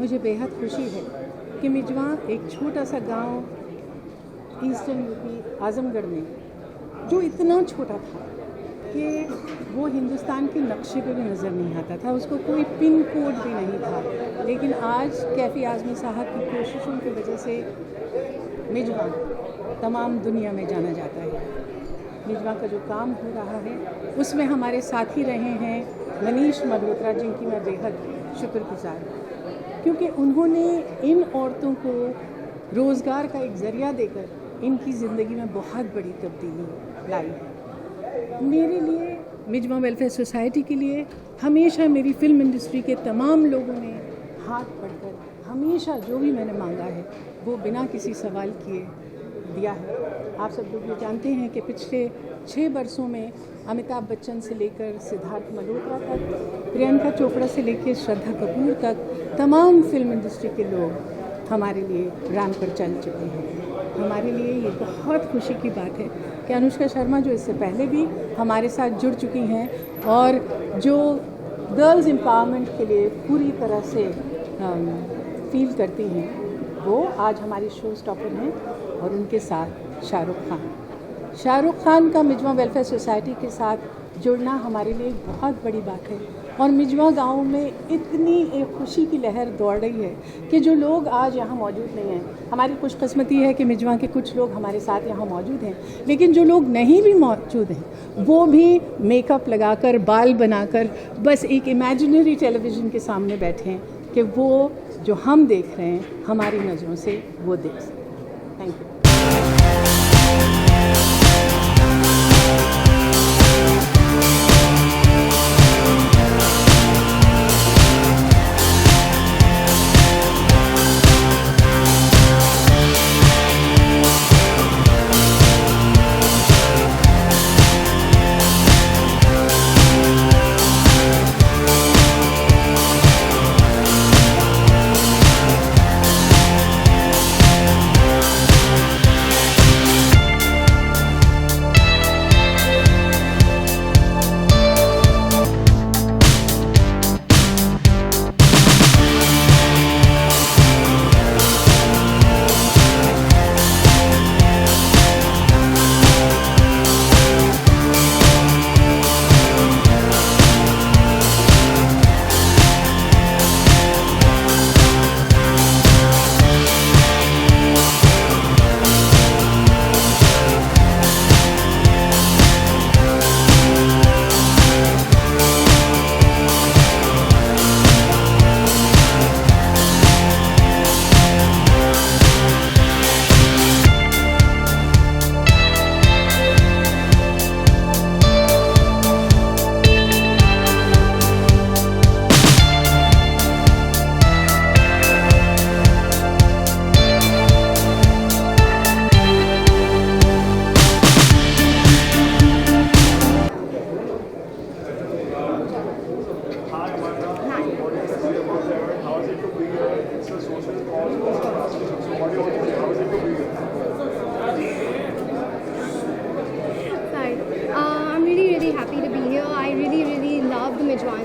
मुझे बेहद खुशी है कि मिजवा एक छोटा सा गांव ईस्टर्न यूपी आजमगढ़ में, जो इतना छोटा था कि वो हिंदुस्तान के नक्शे पे भी नज़र नहीं आता था, उसको कोई पिन कोड भी नहीं था, लेकिन आज कैफ़ी आज़मी साहब की कोशिशों की वजह से मिजवा तमाम दुनिया में जाना जाता है। मिजवा का जो काम हो रहा है उसमें हमारे साथी रहे हैं मनीष मल्होत्रा, जिनकी मैं बेहद शुक्रगुजार हूँ, क्योंकि उन्होंने इन औरतों को रोज़गार का एक ज़रिया देकर इनकी ज़िंदगी में बहुत बड़ी तब्दीली लाई है। मेरे लिए, मिजवा वेलफेयर सोसाइटी के लिए हमेशा मेरी फिल्म इंडस्ट्री के तमाम लोगों ने हाथ बढ़कर हमेशा जो भी मैंने मांगा है वो बिना किसी सवाल किए दिया है। आप सब लोग ये जानते हैं कि पिछले 6 वर्षों में अमिताभ बच्चन से लेकर सिद्धार्थ मल्होत्रा तक, प्रियंका चोपड़ा से लेकर श्रद्धा कपूर तक, तमाम फिल्म इंडस्ट्री के लोग हमारे लिए रैंप पर चल चुके हैं। हमारे लिए ये बहुत खुशी की बात है कि अनुष्का शर्मा, जो इससे पहले भी हमारे साथ जुड़ चुकी हैं और जो गर्ल्स एम्पावरमेंट के लिए पूरी तरह से फील करती हैं, वो आज हमारी शो स्टॉपर हैं। और उनके साथ शाहरुख खान का मिजवा वेलफेयर सोसाइटी के साथ जुड़ना हमारे लिए एक बहुत बड़ी बात है। और मिजवा गांव में इतनी एक खुशी की लहर दौड़ रही है कि जो लोग आज यहाँ मौजूद नहीं हैं, हमारी खुशकिस्मती है कि मिजवा के कुछ लोग हमारे साथ यहाँ मौजूद हैं, लेकिन जो लोग नहीं भी मौजूद हैं वो भी मेकअप लगाकर, बाल बनाकर बस एक इमेजिनरी टेलीविज़न के सामने बैठे हैं कि वो जो हम देख रहे हैं हमारी नज़रों से वो देख सकें। Thank you.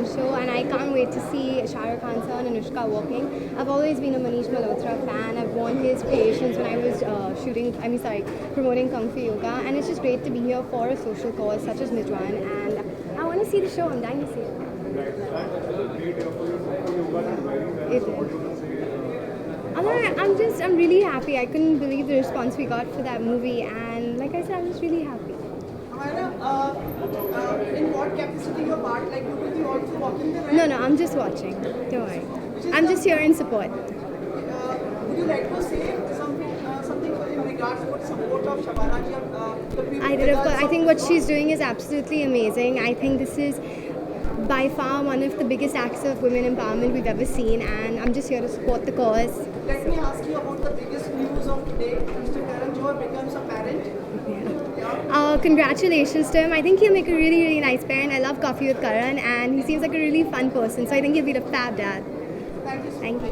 Show, and I can't wait to see Shahrukh Khan sir and Anushka working. I've always been a Manish Malhotra fan. I've worn his creations when I was promoting Kung Fu Yoga, and it's just great to be here for a social cause such as Mijwan, and I want to see the show. I'm dying to see it. It is. I'm really happy. I couldn't believe the response we got for that movie, and like I said, I'm just really happy. In what capacity you're part? Like, you will be also walking the ride? No, I'm just watching. Don't worry. I'm just here in support. Would you like to say something in regards to the support of Shabana ji and the people? I did, of course. I think what she's doing is absolutely amazing. I think this is by far one of the biggest acts of women empowerment we've ever seen, and I'm just here to support the cause. Let me ask you about the biggest news of today. Mr. Karan Johar becomes a parent. Congratulations to him. I think he'll make a really, really nice parent. I love Coffee with Karan, and he seems like a really fun person, so I think he'll be a fab dad. Thank you. Thank you.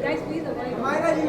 Guys, please avoid. Mayra ji.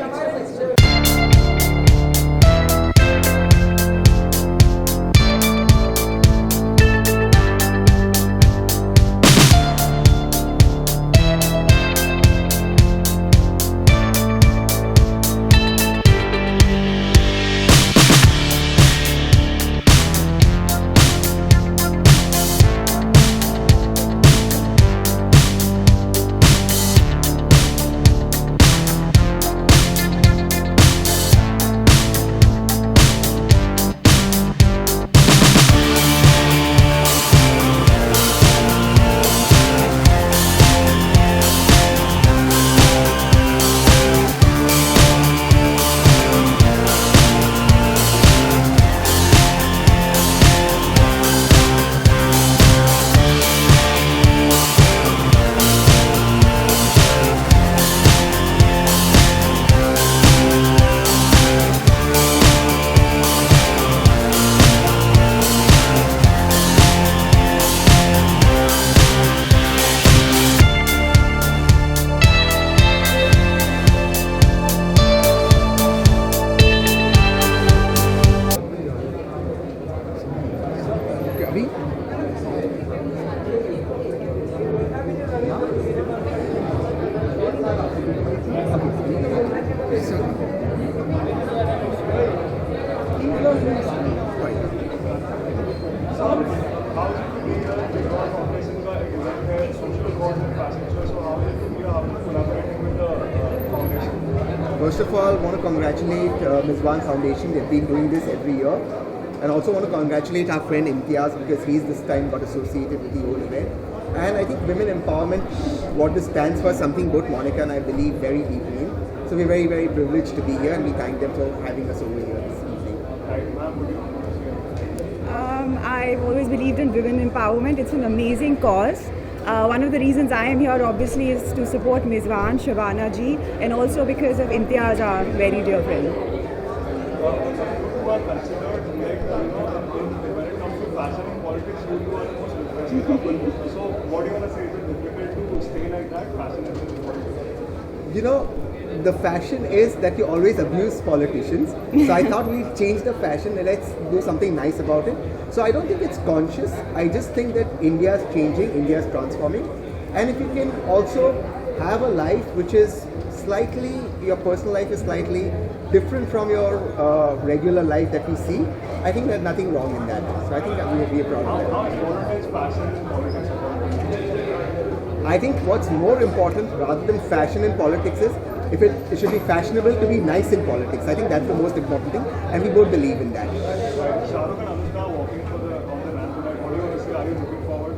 First of all, I want to congratulate Mizwan Foundation. They've been doing this every year. And also want to congratulate our friend Imtiaz because he's this time got associated with the whole event. And I think women empowerment, what this stands for, something both Monica and I believe very deeply in. So we're very, very privileged to be here and we thank them for having us over here this evening. I've always believed in women empowerment. It's an amazing cause. One of the reasons I am here obviously is to support Mizwan, Shabana ji, and also because of Imtiaz, our very dear friend. When it comes to fashion and politics, you are the most influential couple. So what do you want to say? Is it difficult to stay like that, fashion and politics? You know, the fashion is that you always abuse politicians. So I thought we'd change the fashion and let's do something nice about it. So I don't think it's conscious. I just think that India is changing, India is transforming. And if you can also have a life which is slightly, your personal life is slightly different from your regular life that we see, I think there's nothing wrong in that. So I think that we will be a proud of that. How important is fashion and politics? I think what's more important rather than fashion in politics is if it should be fashionable to be nice in politics. I think that's the most important thing and we both believe in that. Shah Rukh and Anushka walking on the ramp tonight. What do you want to say? Are you looking forward?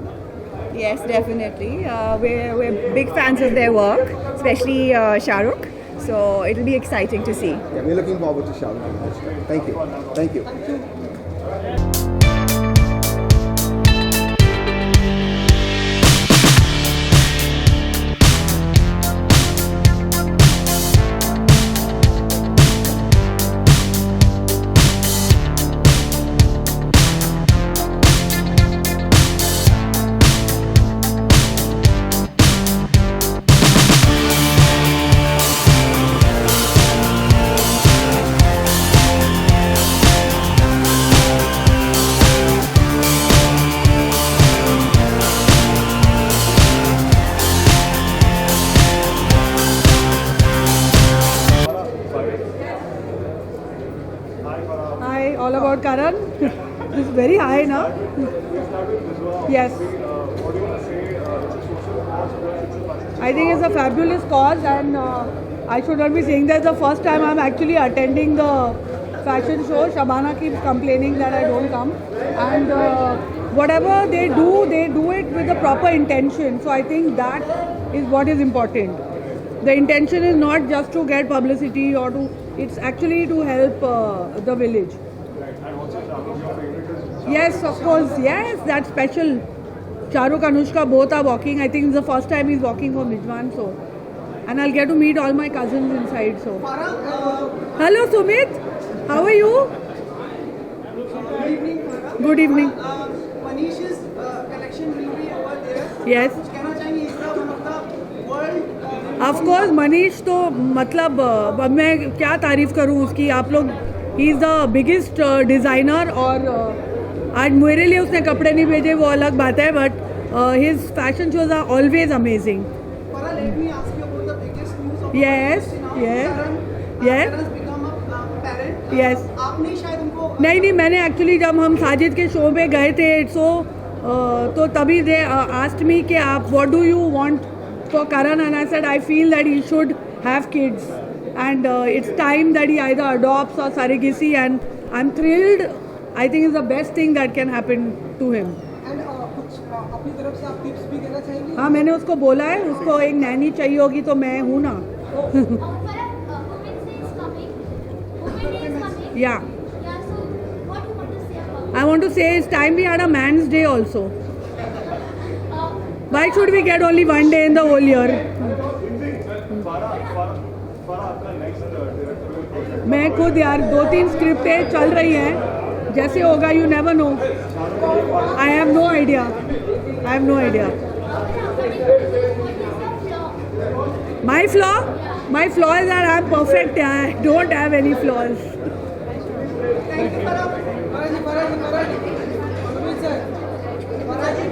Yes, definitely. We're big fans of their work, especially Shah Rukh. So it'll be exciting to see. Yeah, we're looking forward to Shah Rukh. Thank you. Thank you. Hi, all about Karan. It's very high now. Yes. What do you want to say? It's a social cause, it's a fashion. I think it's a fabulous cause, and I should not be saying that the first time I'm actually attending the fashion show. Shabana keeps complaining that I don't come, and whatever they do it with the proper intention. So I think that is what is important. The intention is not just to get publicity or to, it's actually to help the village. And also Shah Rukh, your favorite is Yes, of course. Yes, that's special. Shah Rukh, Anushka both are walking. I think it's the first time he's walking for Mizwan. So, and I'll get to meet all my cousins inside. So, hello Sumit, how are you? Good evening, Farah. Good evening. Manish's collection will be over there. Yes. कुछ कहना चाहेंगे इस तरह one of the world of course Manish तो मतलब अब मैं क्या तारीफ करूं उसकी. आप लोग, he is the biggest designer. और आज मेरे लिए उसने कपड़े नहीं भेजे वो अलग बात है, but his fashion shows are always amazing. Farah, let me ask you about the biggest news of Yes, now. yes, Karan yes. has become a parent. Yes. आपने शायद उनको नहीं, मैंने एक्चुअली जब हम साजिद के शो पे गए थे तो तभी दे आस्क्ड मी कि आप what do you want for Karan, and I said I feel that he should have kids and it's time that he either adopts or surrogacy, and I'm thrilled. I think it's the best thing that can happen to him. and कुछ अपनी तरफ से आप tips भी देना चाहेंगे. हाँ, मैंने उसको बोला है, उसको एक नैनी चाहिए होगी तो मैं हूँ ना. Yeah. I want to say it's time we had a man's day also. Why should we get only one day in the whole year? Farah, आपका next directorial project. मैं खुद यार 2-3 स्क्रिप्टें चल रही हैं, जैसे होगा you never know. I have no idea. My flaw is that I'm perfect. I don't have any flaws. Thank you, Farah. Farah ji. Sumit sir. Farah ji.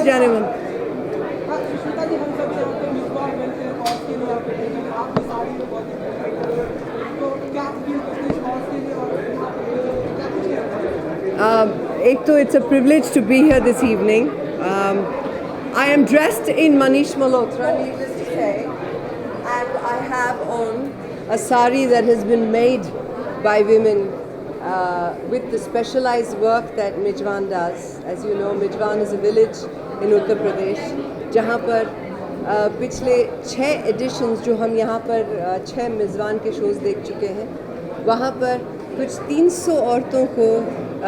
जाने मन। सुष्मिता जी, हम सभी यहाँ पे मिसबाह वेलफेयर कॉज के लिए आप बैठे हैं, आपकी साड़ी में बहुत ही तो क्या फील करते हैं इस कॉज के लिए और क्या कुछ कहना है? एक तो it's a privilege to be here this evening. I am dressed in Manish Malhotra, needless to say, and I have on a sari that has been made by women with the specialized work that Mijwan does. As you know, Mijwan is a village in Uttar Pradesh, जहाँ पर पिछले 6 editions जो हम यहाँ पर 6 मेज़बान के shows देख चुके हैं, वहाँ पर कुछ 300 औरतों को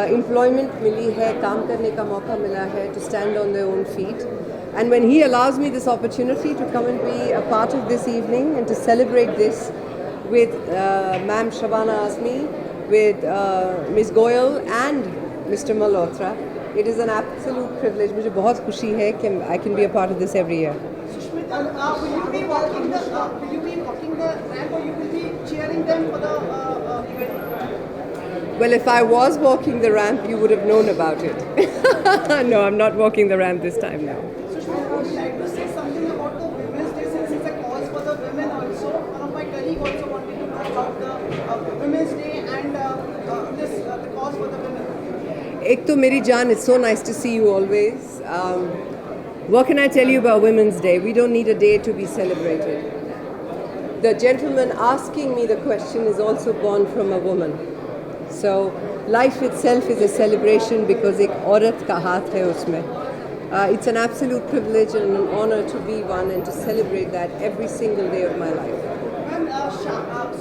एम्प्लॉयमेंट मिली है, काम करने का मौका मिला है, to stand on their own feet. And when he allows me this opportunity to come and be a part of this evening and to celebrate this with Ma'am Shabana Azmi, with Ms. Goyal and Mr. Malhotra, it is an absolute privilege. मुझे बहुत खुशी है कि I can be a part of this every year. Sushmita, will you be walking the ramp or you will be cheering them for the event? Well, if I was walking the ramp, you would have known about it. No, I'm not walking the ramp this time now. Sushmita, would you like to say something about the Women's Day since it's a cause for the women also? One of my colleagues also wanted to know about the Women's Day and the cause for the women. Ek to meri jaan, it's so nice to see you always. What can I tell you about Women's Day? We don't need a day to be celebrated. The gentleman asking me the question is also born from a woman. So life itself is a celebration because एक औरत का हाथ है उसमें. It's an absolute privilege and an honor to be one and to celebrate that every single day of my life. Ma'am, Shah Rukh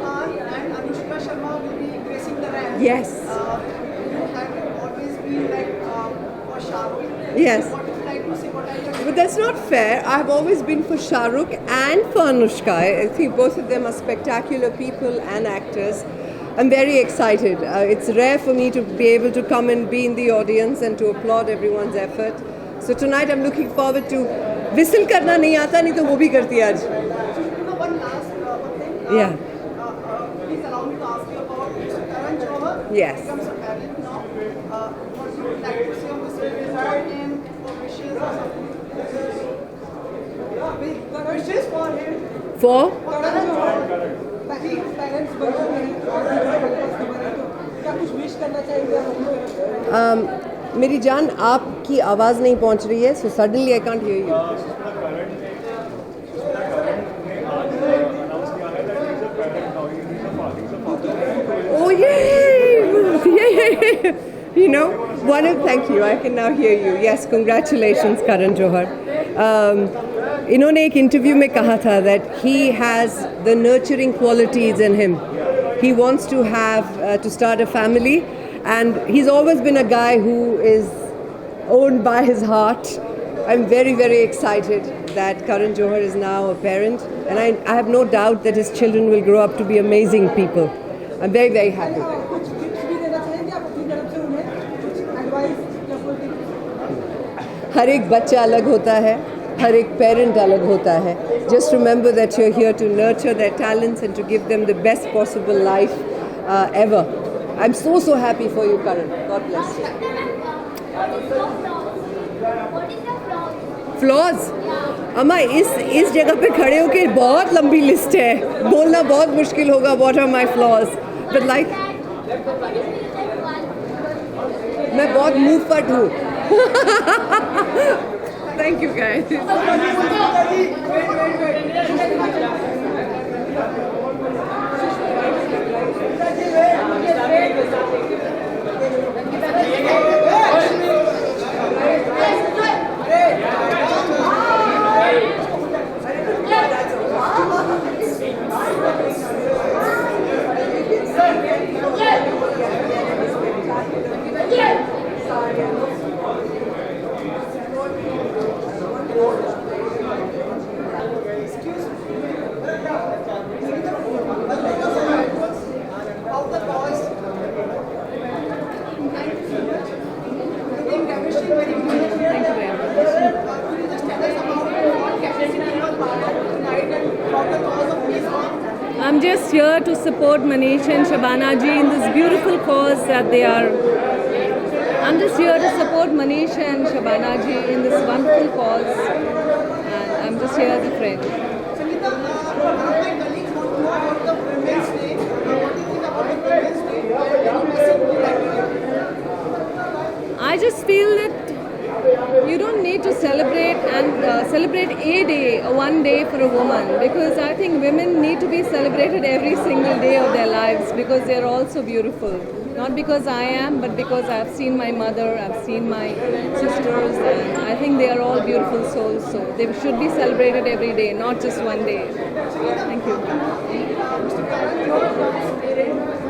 Khan and Anushka Sharma will be gracing the ramp. Yes. You have always been like for Shah Rukh. Yes. What would you like to say? What are your But that's not fair. I've always been for Shah Rukh and for Anushka. I think both of them are spectacular people and actors. I'm very excited. It's rare for me to be able to come and be in the audience and to applaud everyone's effort. So tonight I'm looking forward to whistle karna nahi aata, nahi to wo bhi karti hai aaj. one last thing. Yeah. Please allow me to ask you about Mr. Karan Johar. Yes. He becomes a parent now. What you would like to say on this regard him or wishes or something? Wishes for him. For? Karan Johar. Parents बन चुके हैं और क्या कुछ wish करना चाहेंगे? मेरी जान, आपकी आवाज़ नहीं पहुंच रही है, so suddenly I can't hear you. Oh yay! You know, thank you. I can now hear you. Yes, congratulations, Karan Johar. इन्होंने एक इंटरव्यू में कहा था that he has the nurturing qualities in him. He wants to start a family, and he's always been a guy who is owned by his heart. I'm very, very excited that Karan Johar is now a parent, and I have no doubt that his children will grow up to be amazing people. I'm very, very happy. कुछ tips भी देना चाहेंगे आप अपनी तरफ से उन्हें कुछ एडवाइस? हर एक बच्चा अलग होता है, हर एक पेरेंट अलग होता है. Just remember that you're here to nurture their talents and to give them the best possible life ever. I'm so, so happy for you, Karan. God bless you. Flaws? अम्मा, इस जगह पे खड़े होके बहुत लंबी लिस्ट है, बोलना बहुत मुश्किल होगा what are my flaws. But like, मैं बहुत मुंहफट हूँ. Thank you, guys. I'm just here to support Manish and Shabana ji in this beautiful cause that they are I'm just here to support Manish and Shabana ji in this wonderful cause, and I'm just here as a friend. Sangeeta, my colleagues want to know about the Women's Day. What do you think about the Women's Day? Any message would you like to give? I just feel that you don't need to celebrate a day, one day for a woman, because I think women need to be celebrated every single day of their lives because they're all so beautiful. Not because I am, but because I've seen my mother, I've seen my sisters, and I think they are all beautiful souls. So they should be celebrated every day, not just one day. Thank you.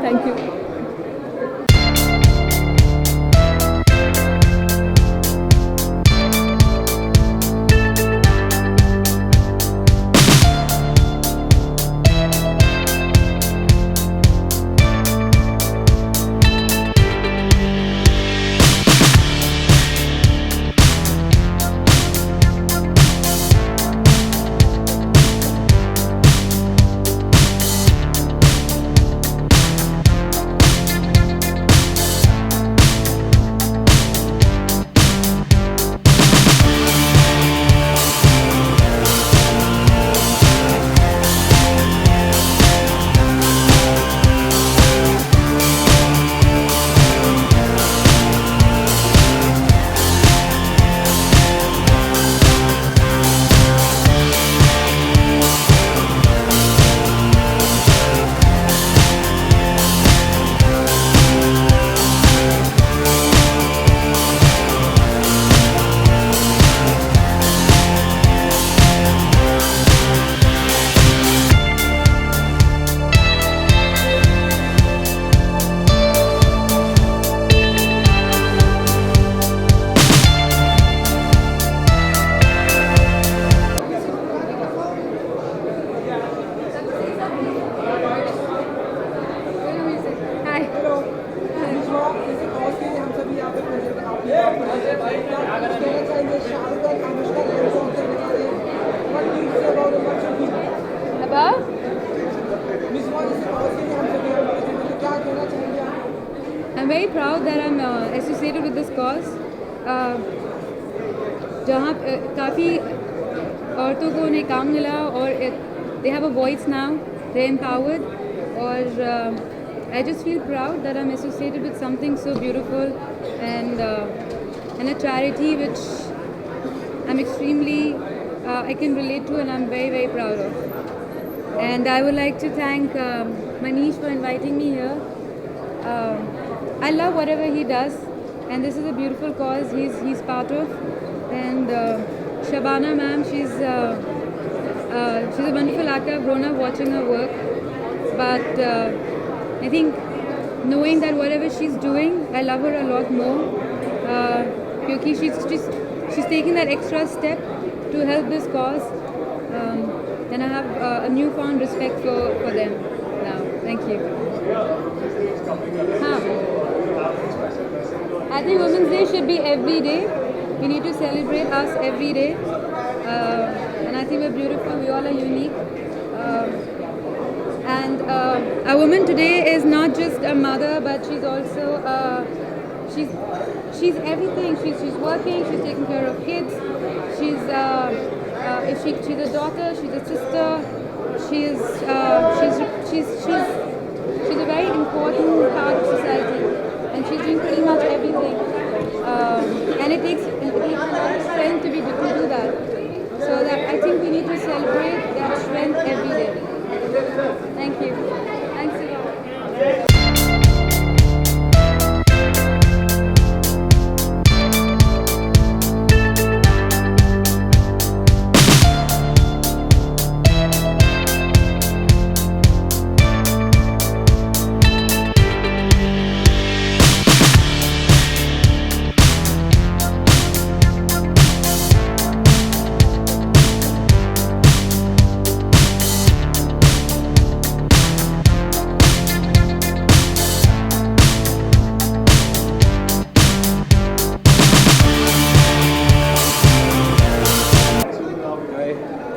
Thank you. I'm very proud that I'm associated with this cause. जहाँ काफ़ी औरतों को उन्हें काम मिला और they have a voice now, they're empowered, और I just feel proud that I'm associated with something so beautiful and a charity which I'm extremely I can relate to and I'm very, very proud of. And I would like to thank Manish for inviting me here. I love whatever he does, and this is a beautiful cause he's part of. And Shabana ma'am, she's a wonderful actor. I've grown up watching her work, but I think knowing that whatever she's doing, I love her a lot more. Because she's taking that extra step to help this cause, and I have a newfound respect for them now. Thank you. I think Women's Day should be every day. We need to celebrate us every day, and I think we're beautiful. We all are unique, and a woman today is not just a mother, but she's also she's everything. She's working. She's taking care of kids. She's she's a daughter. She's a sister. She's a very important part of society, and she's doing pretty much everything. And it takes a lot of strength to do that. So that I think we need to celebrate that strength every day. Thank you. Thanks a lot.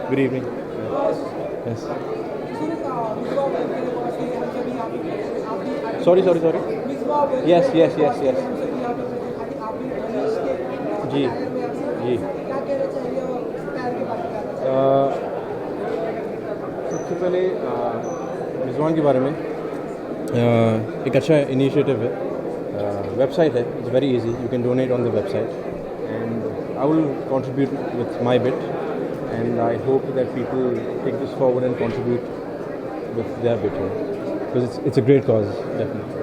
Good evening. Yes. Sorry. Yes. Manish के जी जी क्या कहना चाहिए और पैर के बारे में? सबसे पहले रिजवान के बारे में एक अच्छा इनिशिएटिव है, वेबसाइट है, it's very easy, you can donate on the website and I will contribute with my bit and I hope that people take this forward and contribute with their bit because it's a great cause definitely.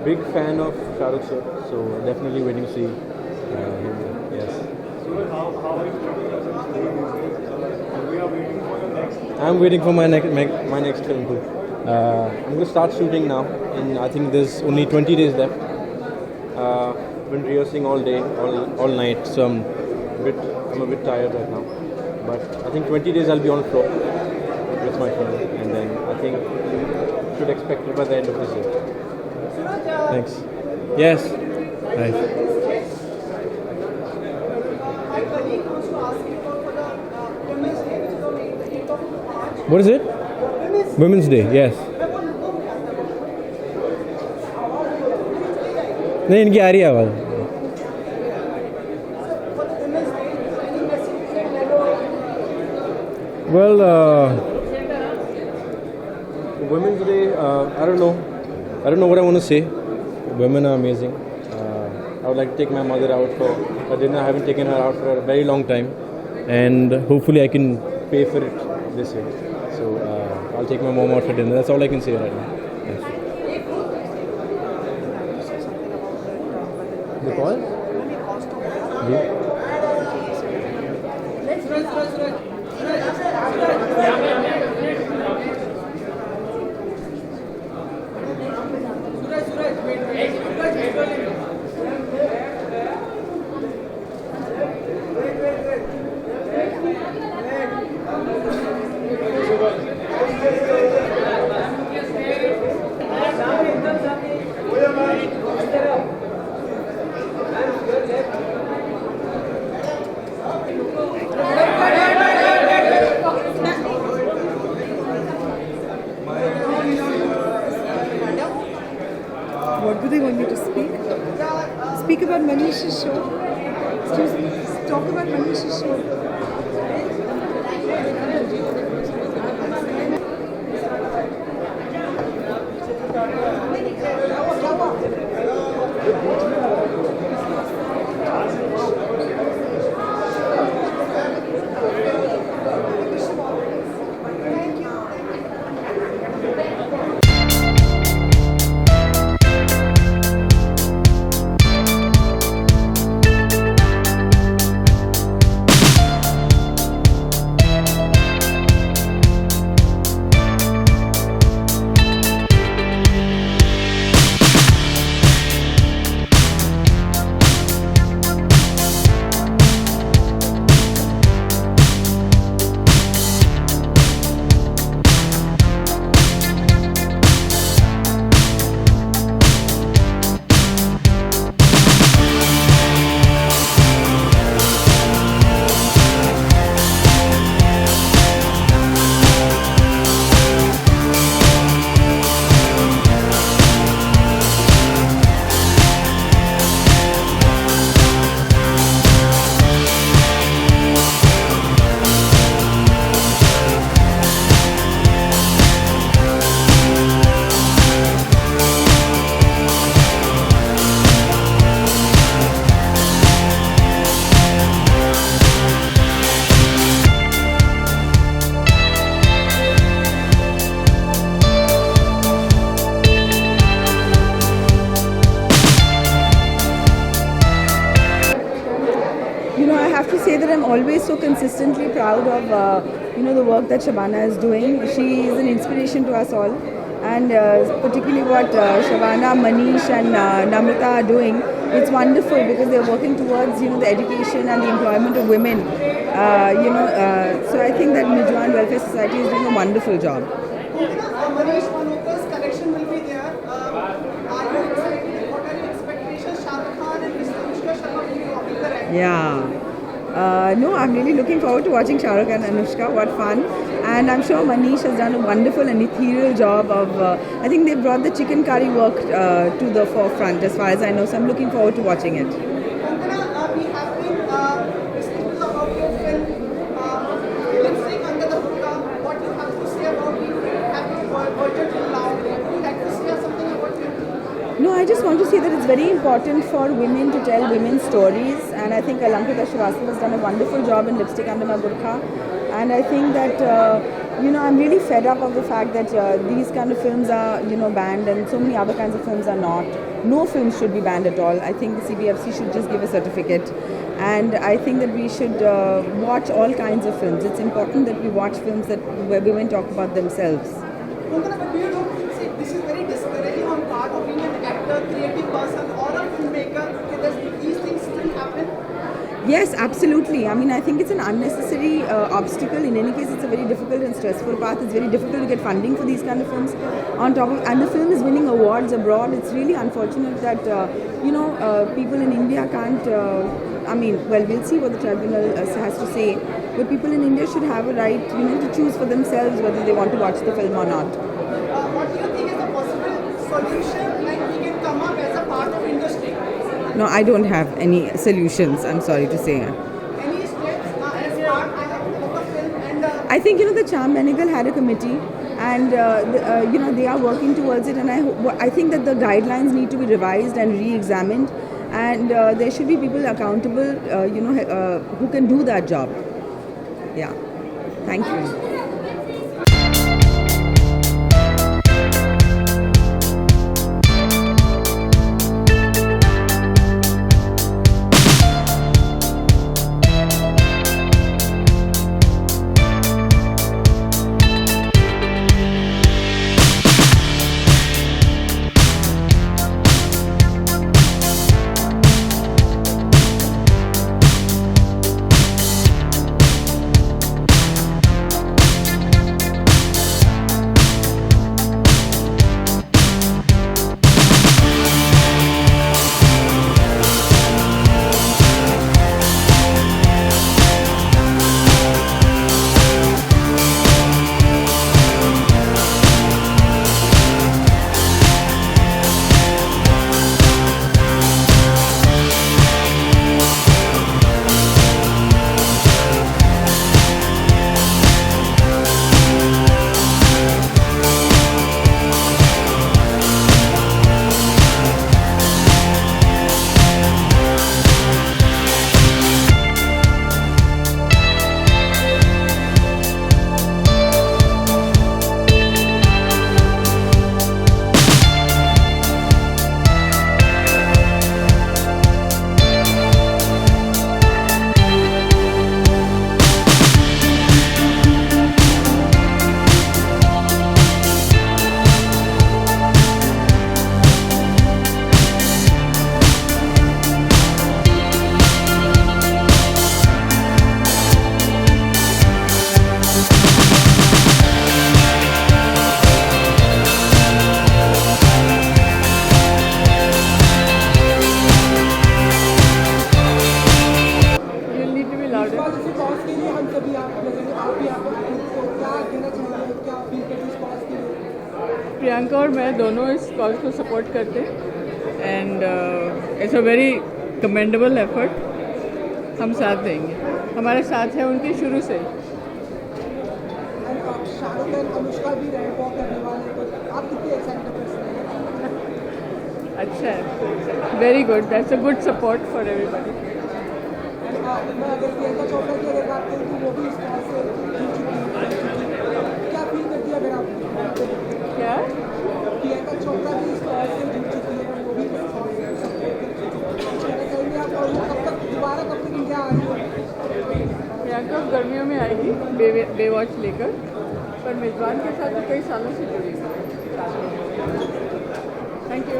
Big fan of Shah Rukh sir, so definitely waiting to see him. Yes. How are you feeling yourself doing these days? We are waiting for your next. I'm waiting for my next film too. I'm going to start shooting now. I think there's only 20 days left. Been rehearsing all day, all night, so I'm a bit tired right now. But I think 20 days I'll be on floor with my film, and then I think you should expect it by the end of this year. Thanks. Yes. Nice. My colleague wants to ask you about for the Women's Day, which is on the 8th of March. What is it? Women's Day. Yes. नहीं इनकी आ रही है आवाज़. Well, Women's Day. I don't know. I don't know what I want to say. Women are amazing. I would like to take my mother out for a dinner. I haven't taken her out for a very long time, and hopefully I can pay for it this year. So I'll take my mom out for dinner. That's all I can say right now. Yes. The call? Yeah. What do they want me to speak? Speak about Manish's show? Excuse me, talk about Manish's show. I have to say that I'm always so consistently proud of the work that Shabana is doing. She is an inspiration to us all, and particularly what Shabana, Manish and Namrata are doing. It's wonderful because they're working towards the education and the employment of women. So I think that Nijwan Welfare Society is doing a wonderful job. Manish Malhotra's collection will be there. Are you excited? What are your expectations? Shah Rukh Khan and Mr. Anushka Sharma will be walking the red. Yeah. No, I'm really looking forward to watching Shah Rukh and Anushka. What fun! And I'm sure Manish has done a wonderful and ethereal job of. I think they brought the chicken curry work to the forefront, as far as I know. So I'm looking forward to watching it. Vandana, we have been listening about your film, Lipstick Under the Hookah. What you have to say about it? Have you watched it till now? Would you like to say something about it? No, I just want to say that it's very important for women to tell women's stories, and I think Alankita Srivastava has done a wonderful job in Lipstick Under My Burqa. And I think that, I'm really fed up of the fact that these kind of films are, banned, and so many other kinds of films are not. No films should be banned at all. I think the CBFC should just give a certificate. And I think that we should watch all kinds of films. It's important that we watch films where women talk about themselves. Vandana, but do you not think this is very discouraging on part of being an actor, creative person, or a filmmaker? Does these things still happen? Yes, absolutely. I mean, I think it's an unnecessary obstacle. In any case, it's a very difficult and stressful path. It's very difficult to get funding for these kind of films. On top of, and the film is winning awards abroad. It's really unfortunate that people in India can't. We'll see what the tribunal has to say. But people in India should have a right, to choose for themselves whether they want to watch the film or not. What do you think is the possible solution like we can come up as a part of industry? No, I don't have any solutions, I'm sorry to say. Any steps as part of the film and I think, the Charm Benegal had a committee, and, they are working towards it, and I think that the guidelines need to be revised and re-examined, and there should be people accountable, who can do that job. Yeah. Thank you. Priyanka और मैं दोनों इस cause को support करते हैं and it's a very commendable effort. हम साथ देंगे, हमारे साथ है उनके शुरू से. शाहरुख और अनुष्का भी रैंप वॉक करने वाले हैं, आप कितने एक्साइटेड हैं? अच्छा है, very good, that's a good support for everybody. मैं अगर प्रियंका चोपड़ा की अगर बात करूँ तो वो भी इस तरह से जीत चुकी है, क्या फील करती है अगर आप? क्या? प्रियंका चोपड़ा भी इस तरह से जीत चुकी है, वो भी कहेंगे आप, और वो कब तक दोबारा कब तक इंडिया आ रही है? प्रियंका गर्मियों में आएगी बेवॉच लेकर, पर मेजबान के साथ तो कई सालों से जुड़ी है. Thank you.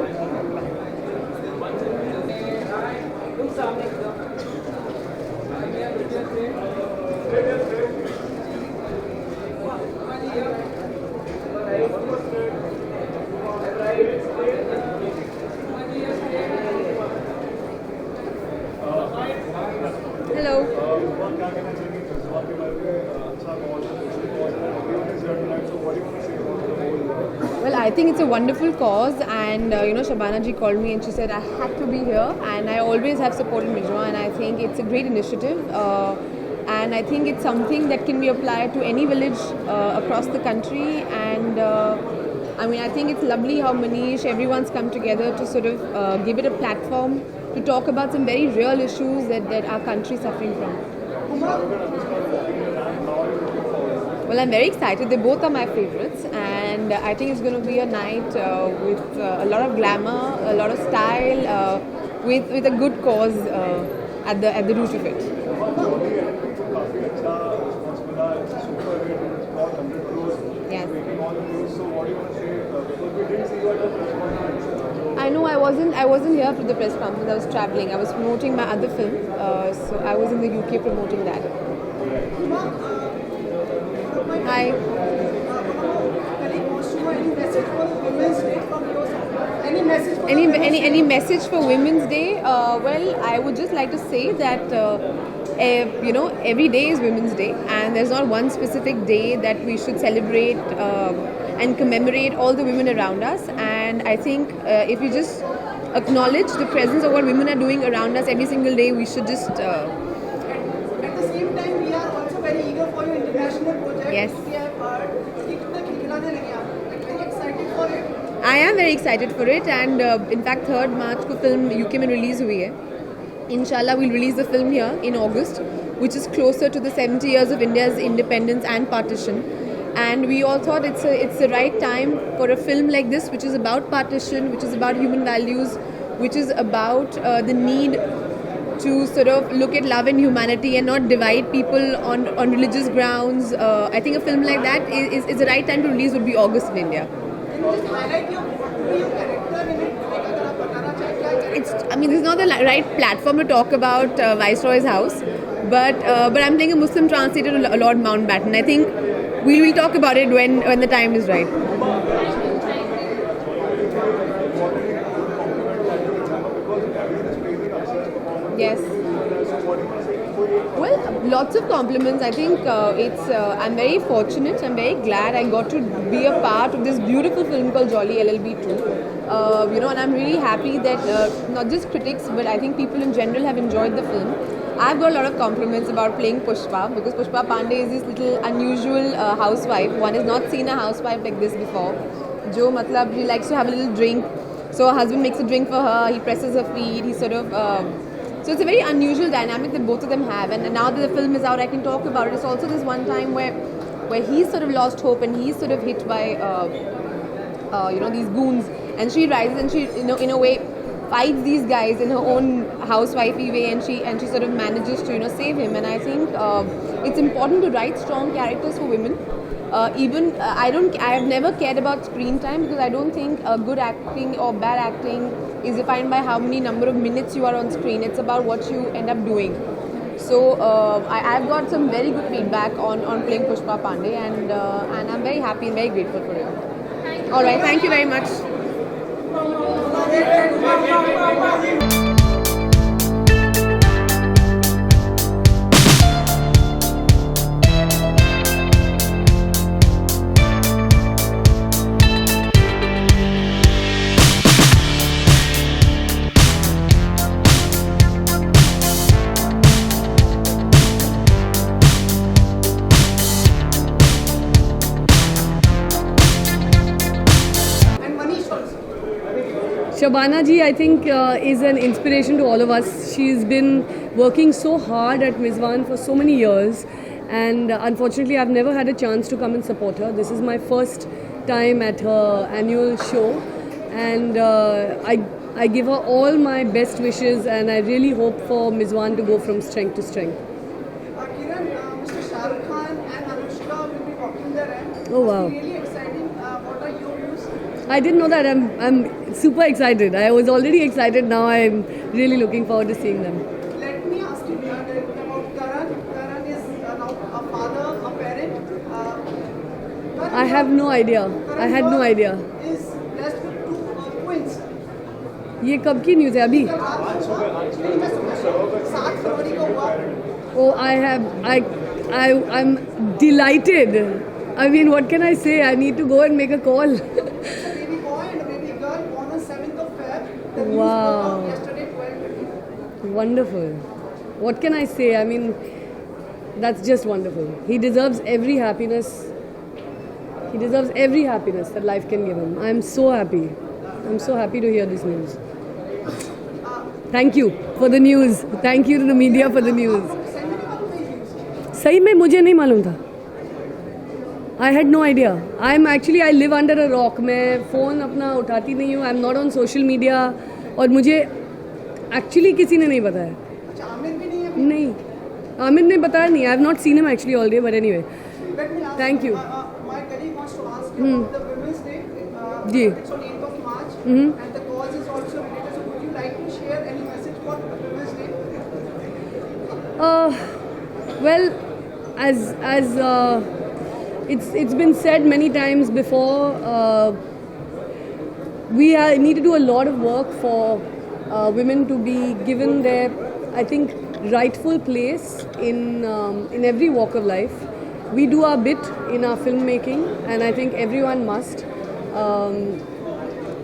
Hello. I think it's a wonderful cause, and Shabana ji called me and she said I had to be here, and I always have supported Mizwa, and I think it's a great initiative, and I think it's something that can be applied to any village across the country, and I think it's lovely how Manish, everyone's come together to sort of give it a platform to talk about some very real issues that our country is suffering from. Well, I'm very excited. They both are my favorites, and I think it's going to be a night with a lot of glamour, a lot of style, with a good cause at the root of it. Yes. I know I wasn't here for the press conference. I was traveling. I was promoting my other film, so I was in the UK promoting that. Hi. Any message for Women's Day? Well, I would just like to say that every day is Women's Day, and there's not one specific day that we should celebrate and commemorate all the women around us. And I think if we just acknowledge the presence of what women are doing around us every single day, we should just. At the same time, we are also very eager for your international project. Yes. We have heard. Very excited for it. I am very excited for it, and in fact 3rd March को film UK में release हुई है. Inshallah we'll release the film here in August, which is closer to the 70 years of India's independence and partition. And we all thought it's the right time for a film like this, which is about partition, which is about human values, which is about the need to sort of look at love and humanity and not divide people on religious grounds. I think a film like that is the right time to release would be August in India. Can you just highlight your character in it? This is not the right platform to talk about Viceroy's house, but I'm playing a Muslim translator to Lord Mountbatten. I think we will talk about it when the time is right. Yes. Well, lots of compliments. I think I'm very fortunate. I'm very glad I got to be a part of this beautiful film called Jolly LLB 2. And I'm really happy that not just critics, but I think people in general have enjoyed the film. I've got a lot of compliments about playing Pushpa, because Pushpa Pandey is this little unusual housewife. One has not seen a housewife like this before. Jo, he likes to have a little drink. So her husband makes a drink for her, he presses her feet, he sort of... so it's a very unusual dynamic that both of them have. And now that the film is out, I can talk about it. It's also this one time where he's sort of lost hope and he's sort of hit by, these goons. And she rises and she, in a way, fights these guys in her own housewifey way, and she sort of manages to save him. And I think it's important to write strong characters for women. I have never cared about screen time, because I don't think good acting or bad acting is defined by how many number of minutes you are on screen. It's about what you end up doing. So I've got some very good feedback on playing Pushpa Pandey, and I'm very happy and very grateful for it. All right, thank you very much. Shabana ji, I think, is an inspiration to all of us. She's been working so hard at Mizwan for so many years, and unfortunately I've never had a chance to come and support her. This is my first time at her annual show, and I give her all my best wishes, and I really hope for Mizwan to go from strength to strength. Kiran, Mr. Shah Rukh Khan and Anushka will be walking the ramp. Oh wow. It's really exciting. What are your views? I didn't know that. I'm super excited. I was already excited. Now I'm really looking forward to seeing them. Let me ask you about Karan. Karan is now a father, a parent. I have no idea. I had no idea. Is blessed with two twins. ये कब की news है अभी? 7 फरवरी को हुआ. Oh, I'm delighted. I mean, what can I say? I need to go and make a call. Wow. Yesterday, 12. Wonderful. What can I say? I mean, that's just wonderful. He deserves every happiness. He deserves every happiness that life can give him. I'm so happy. I'm so happy to hear this news. Thank you for the news. Thank you to the media for the news. सही में मुझे नहीं मालूम था. I had no idea. I live under a rock. मैं phone अपना उठाती नहीं हूँ. I'm not on social media. और मुझे actually किसी ने नहीं बताया. नहीं. आमिर ने बताया नहीं. I have not seen him actually all day, but anyway. Thank you. My colleague wants to ask you about the Women's Day. Ji. It's on 8th of March, and the cause is also related. So, would you like to share any message for Women's Day? Well, as it's been said many times before, we need to do a lot of work for women to be given their, I think, rightful place in every walk of life. We do our bit in our filmmaking, and I think everyone must.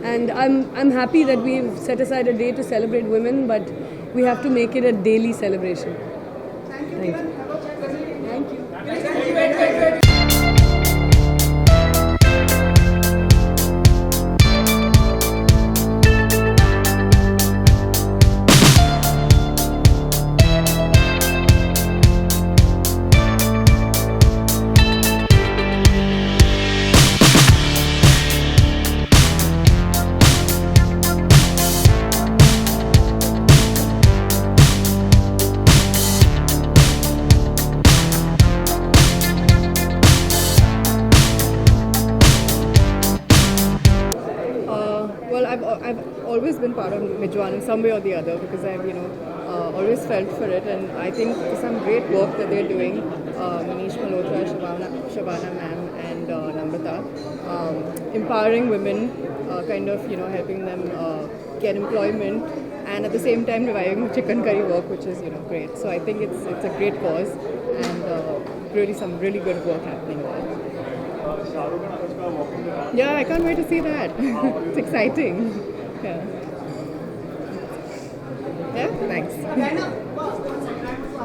And I'm happy that we've set aside a day to celebrate women, but we have to make it a daily celebration. Thank you. Thank you. Well, I've always been part of Mijwan in some way or the other because I've always felt for it, and I think some great work that they're doing. Manish Malhotra, Shabana ma'am, and Namrata, empowering women, kind of helping them get employment, and at the same time reviving chicken curry work, which is great. So I think it's a great cause, and really some really good work happening there. Yeah, I can't wait to see that. It's exciting. Yeah. Yeah, thanks.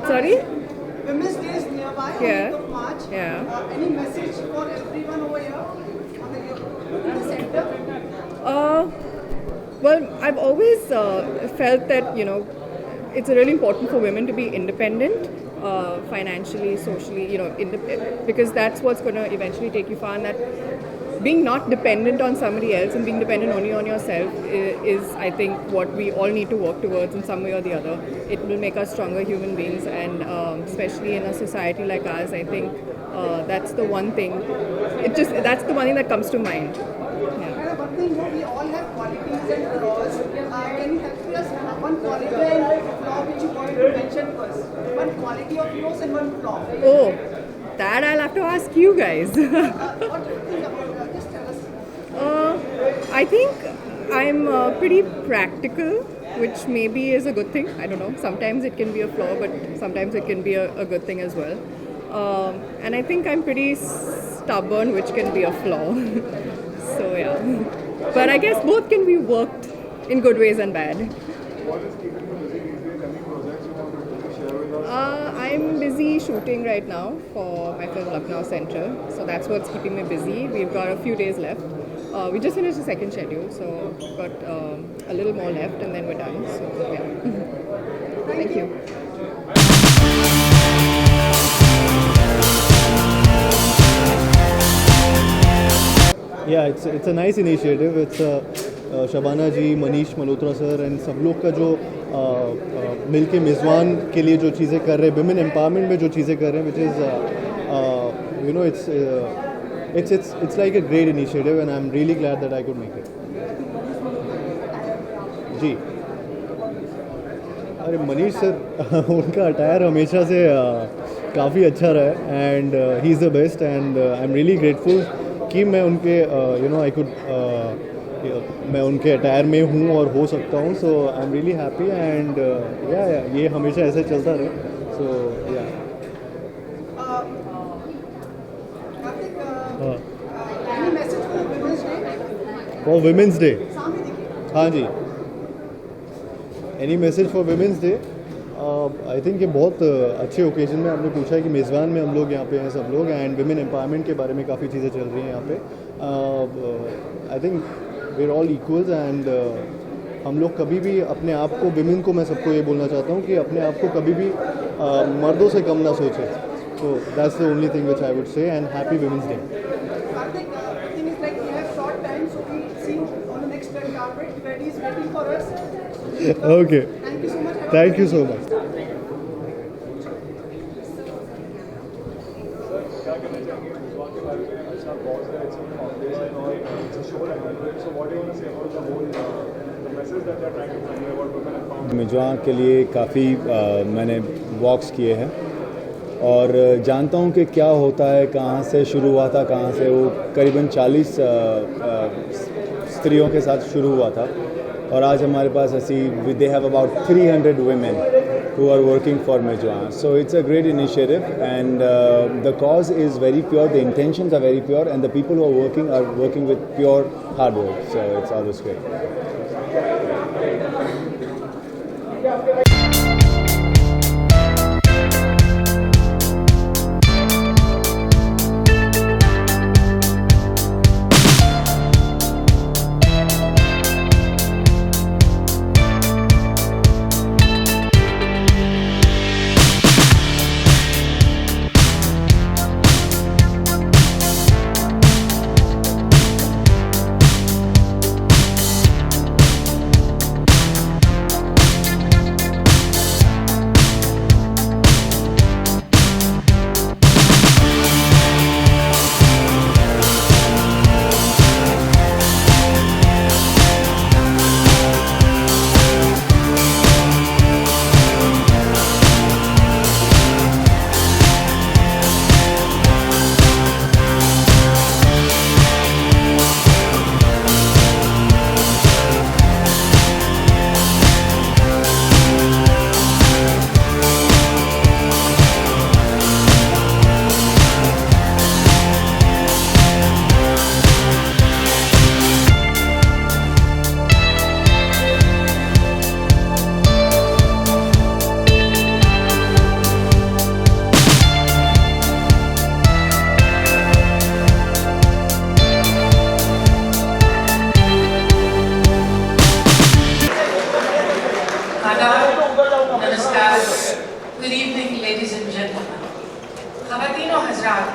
Sorry? Women's Day is nearby, on Yeah. 8th of March. Yeah. Any message for everyone over here in the center? Well, I've always felt that, it's really important for women to be independent, financially, socially, because that's what's going to eventually take you far, and that being not dependent on somebody else and being dependent only on yourself is, I think, what we all need to work towards in some way or the other. It will make us stronger human beings, and especially in a society like ours, I think that's the one thing. That's the one thing that comes to mind. And one thing, we all have qualities and flaws. Can you help us one quality and flaw which you want to mention first? One quality of yours and one flaw. Oh, that I'll have to ask you guys. What do you think about that? Just tell us. I think I'm pretty practical, which maybe is a good thing. I don't know. Sometimes it can be a flaw, but sometimes it can be a good thing as well. And I think I'm pretty stubborn, which can be a flaw. So yeah. But I guess both can be worked in good ways and bad. What is keeping you busy these days? Any projects you want to share with us? I'm busy shooting right now for my film Lucknow Central, so that's what's keeping me busy. We've got a few days left. We just finished the second schedule, so we've got a little more left and then we're done. So yeah. Thank you. Yeah, it's a nice initiative. It's Shabana ji, Manish Malhotra sir, and सब लोग का जो मिलके मिज़वान के लिए जो चीज़ें कर रहे हैं, women empowerment में जो चीज़ें कर रहे हैं, which is it's like a great initiative, and I'm really glad that I could make it. जी, अरे मनीष सर उनका अटायर हमेशा से काफ़ी अच्छा रहा है, and he is the best, and I'm really grateful कि मैं उनके आई कुड मैं उनके अटायर में हूँ और हो सकता हूँ. So I am really happy, and ये हमेशा ऐसे चलता रहे. सो या Any message for Women's Day? For women's day. हाँ जी, any message for women's day? I think ये बहुत अच्छे ओकेजन में आपने पूछा है कि मेज़बान में हम लोग यहाँ पे हैं सब लोग, एंड वुमेन एम्पावरमेंट के बारे में काफ़ी चीज़ें चल रही हैं यहाँ पे। I think we are all equals, and हम लोग कभी भी अपने आप को, विमेन को मैं सबको ये बोलना चाहता हूँ कि अपने आप को कभी भी मर्दों से कम ना सोचें। So that's the only thing which I would say, and happy Women's Day. Karthik, the thing is like we have short time, so we see you on the next red carpet. Freddy is waiting for us. Okay. Thank you so much. Thank you so much. क्या कहना चाहेंगे मिज़वान के बारे में? अच्छा cause है, it's a foundation और it's a show like, so what do you want to say about the whole the message that they are trying to convey about women empowerment? Mizwan के लिए काफ़ी मैंने वॉक्स किए हैं और जानता हूँ कि क्या होता है, कहाँ से शुरू हुआ था, कहाँ से वो करीबन 40 स्त्रियों के साथ शुरू हुआ था और आज हमारे पास ऐसी they have about 300 women who are working for Mizwan. So it's a great initiative, and the cause is very pure, the intentions are very pure, and the people who are working with pure hard work. So it's always great. Good evening, ladies and gentlemen. ख़वातीन और हज़रात,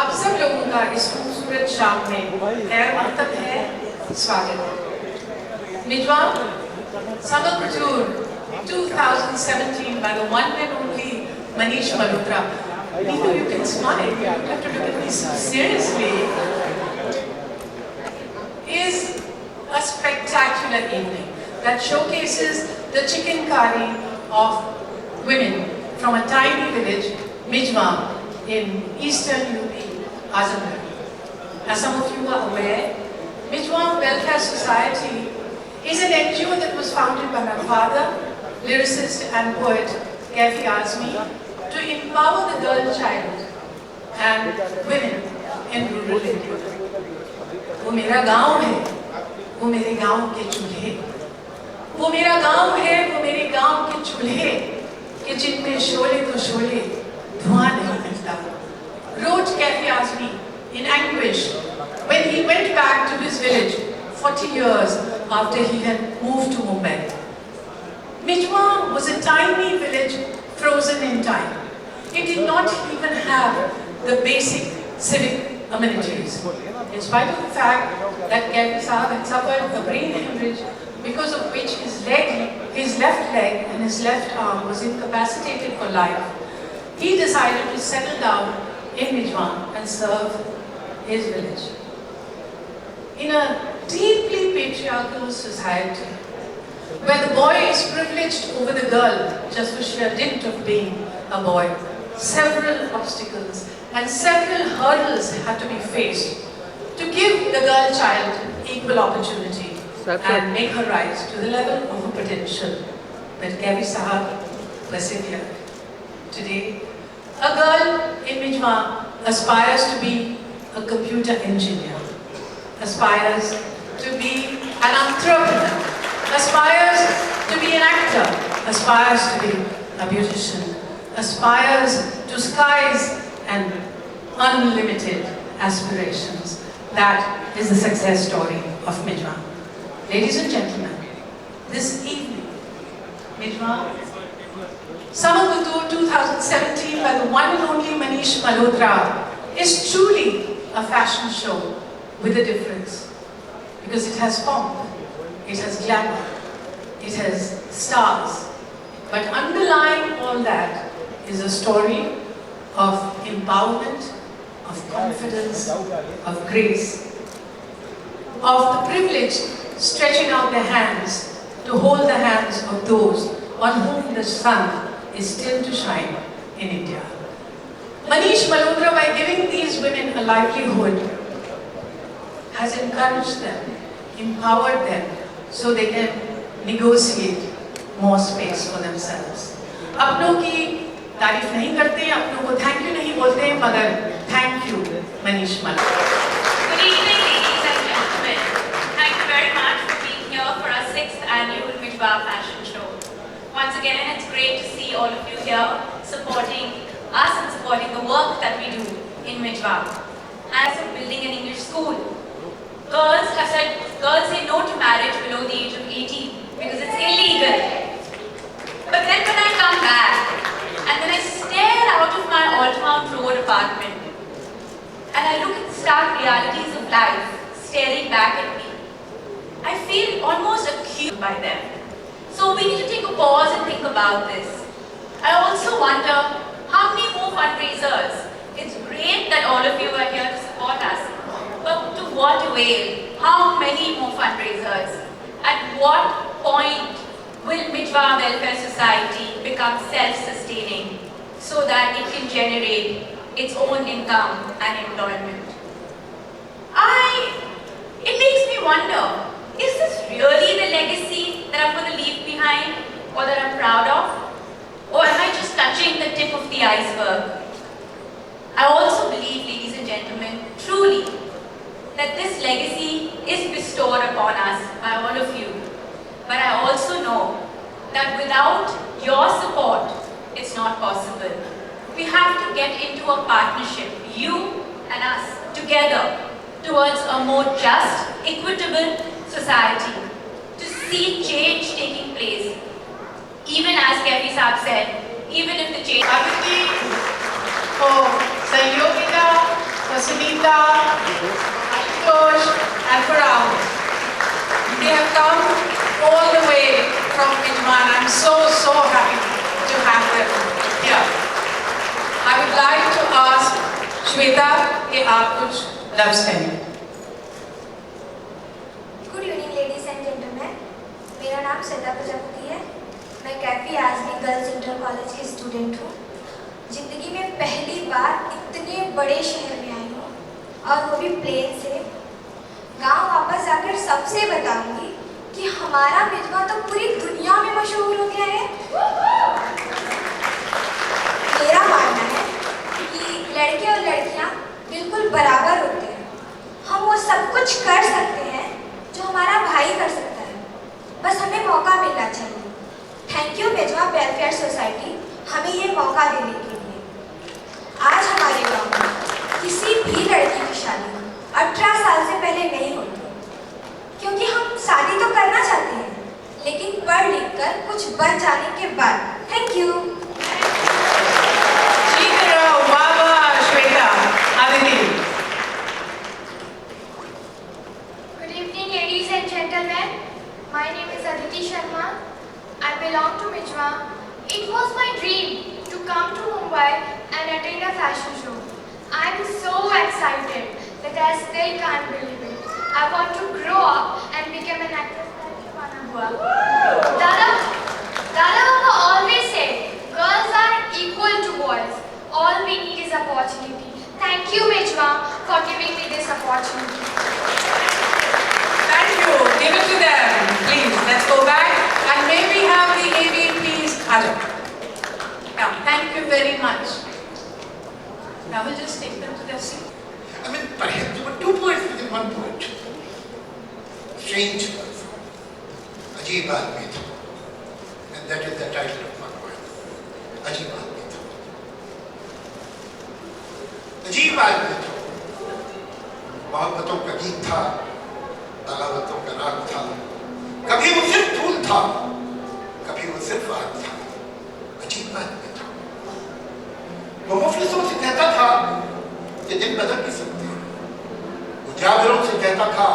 आप सब लोगों का इस खूबसूरत शाम में खैर मकतब है, स्वागत है। मिज़वान Summer Couture 2017 by the one and only Manish Malhotra. Neither you can smile, you have to look at this seriously. Is a spectacular evening that showcases the chikankari of women from a tiny village, Mijwan, in eastern UP, Azamgarh. As some of you are aware, Mijwan Welfare Society is an NGO that was founded by my father, lyricist and poet Kaifi Azmi, to empower the girl child and women in rural India. वो मेरा गांव है, वो मेरे गांव के चूल्हे, वो मेरा गांव है, वो मेरे गांव के चूल्हे, कि जिनमें शोले तो शोले, धुआं नहीं मिलता. Wrote Kaifi Azmi in anguish when he went back to his village 40 years after he had moved to Mumbai. Mijwan was a tiny village frozen in time. It did not even have the basic civic amenities. In spite of the fact that Kaifi Sahab had suffered a brain hemorrhage because of which his left leg and his left arm was incapacitated for life, he decided to settle down in Mijwan and serve his village. In a deeply patriarchal society, where the boy is privileged over the girl just for sheer dint of being a boy, several obstacles and several hurdles had to be faced to give the girl child equal opportunity and make her rise to the level of her potential. But Kaifi Sahab persevered. Today, a girl in Mijwan aspires to be a computer engineer, aspires to be an entrepreneur, aspires to be an actor, aspires to be a beautician, aspires to skies and unlimited aspirations. That is the success story of Mijwan. Ladies and gentlemen, this evening, Mijwan Summer Couture 2017 by the one and only Manish Malhotra is truly a fashion show with a difference. Because it has pomp, it has glamour, it has stars. But underlying all that is a story of empowerment, of confidence, of grace, of the privileged stretching out their hands to hold the hands of those on whom the sun is still to shine in India. Manish Malhotra, by giving these women a livelihood, has encouraged them, empowered them, so they can negotiate more space for themselves. अपनों की तारीफ नहीं करते, अपनों को thank you नहीं बोलते, मगर thank you, Manish Malhotra. Good evening, ladies and gentlemen. Thank you very much for being here for our 6th annual Mijwa Fashion Show. Once again, it's great to see all of you here supporting us and supporting the work that we do in Mijwa. As of building an English school, girls say no to marriage below the age of 18 because it's illegal. But then when I come back and then I stare out of my Altamount Road apartment and I look at the stark realities of life staring back at me, I feel almost accused by them. So we need to take a pause and think about this. I also wonder how many more fundraisers. It's great that all of you are here to support us, but to what avail? How many more fundraisers? At what point will Mijwa Welfare Society become self-sustaining so that it can generate its own income and employment? It makes me wonder, is this really the legacy that I'm going to leave behind or that I'm proud of? Or am I just touching the tip of the iceberg? I also believe, ladies and gentlemen, truly, that this legacy is bestowed upon us by all of you. But I also know that without your support, it's not possible. We have to get into a partnership, you and us, together, towards a more just, equitable society, to see change taking place. Even as Kevi Saab said, even if the change... Aditi, for Sanyogita, for Sunita, Ashutosh and for Rahul. They have come all the way from Mijwan. I'm so happy to have them here. I would like to ask Shweta कि आप कुछ लफ्ज़ कहें. Good evening, ladies and gentlemen. मेरा नाम श्वेता प्रजापति है. मैं Kaifi Azmi girls inter college की स्टूडेंट हूँ. जिंदगी में पहली बार इतने बड़े शहर में आई हूँ और वो भी प्लेन से. गांव वापस जाकर सबसे बताऊंगी कि हमारा मिजवा तो पूरी दुनिया में मशहूर हो गया है. मेरा मानना है कि लड़के और लड़कियाँ बिल्कुल बराबर होते हैं. हम वो सब कुछ कर सकते हैं जो हमारा भाई कर सकता है. बस हमें मौका मिलना चाहिए. Thank you Mijwan welfare society हमें ये मौका देने के लिए. आज हमारे गांव में किसी भी लड़की की शादी 18 साल से पहले नहीं होती, क्योंकि हम शादी तो करना चाहते हैं लेकिन पढ़ लिख कर कुछ बन जाने के बाद. Thank you. Good evening, ladies and gentlemen. My name is Aditi Sharma. I belong to Mijwa. It was my dream to come to Mumbai and attend a fashion show. I am so excited that I still can't believe it. I want to grow up and become an actress like Shabana Bua. Dada Baba always said, girls are equal to boys. All we need is opportunity. Thank you, Mijwa, for giving me this opportunity. Thank you. Give it to them, please. Let's go back and may we have the AVPs. Now, thank you very much. Now we'll just take them to their seat. I mean, perhaps there were two poets within one poet. Strange, Ajib. अजीब आदमी था, and that is the title of my poem. अजीब आदमी था, अजीब आदमी था। मोहब्बतों का गीत था, बगावतों का राग था, कभी वो सिर्फ फूल था, कभी वो सिर्फ आग था। अजीब आदमी था। वो मुफलिसों से कहता था कि दिन बदल नहीं सकते, वो जाबिरों से कहता था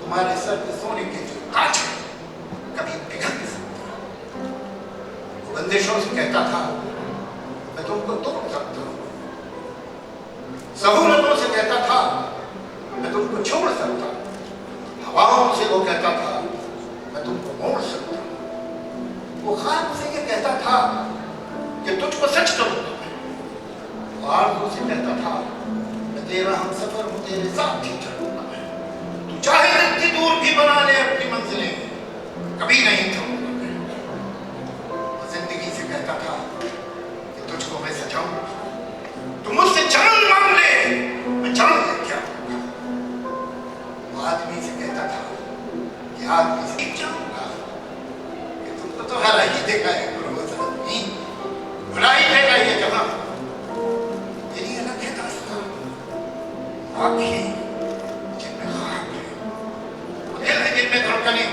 तुम्हारे सर पे सोने के जो कांच है कभी पिघल नहीं सकते। वो बंदिशों से कहता था मैं तुमको तोड़ सकता हूँ, सहूलतों से कहता था मैं तुमको छोड़ सकता हूँ, हवाओं से वो कहता था मैं तुमको मोड़ सकता हूँ। वो ख्वाब से ये कहता था कि तुझको सच करूंगा मैं, और से कहता था मैं तेरा हम सफर हूँ, तेरे साथ ही चलूंगा मैं, तू चाहे जितनी दूर भी बना ले अपनी मंजिलें, कभी नहीं छोड़ूंगा मैं। वो जिंदगी से कहता था कि तुझको मैं सजाऊंगा, तू मुझसे जन्म मांग ले मैं जन्म लेके आऊंगा। वो आदमी से कहता था कि आदमी से सीख जाऊंगा कि तुमको तो हरा ही देखा है रोज आदमी, बुरा ही देखा ये जहां, तेरी अलग है दास्तां, आँखें जिनमें ख्वाब है, वो दिल है जिनमें धड़कने,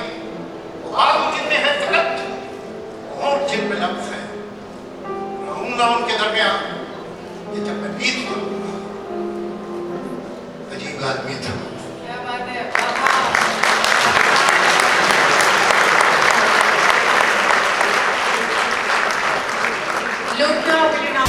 वो आग जिनमें है तड़प, होंठ जिनमें लफ्ज़ है, रहूंगा उनके दरमियान कि जब मैं बीत करूंगा। अजीब आदमी था। क्या बात है। Look now, will you now?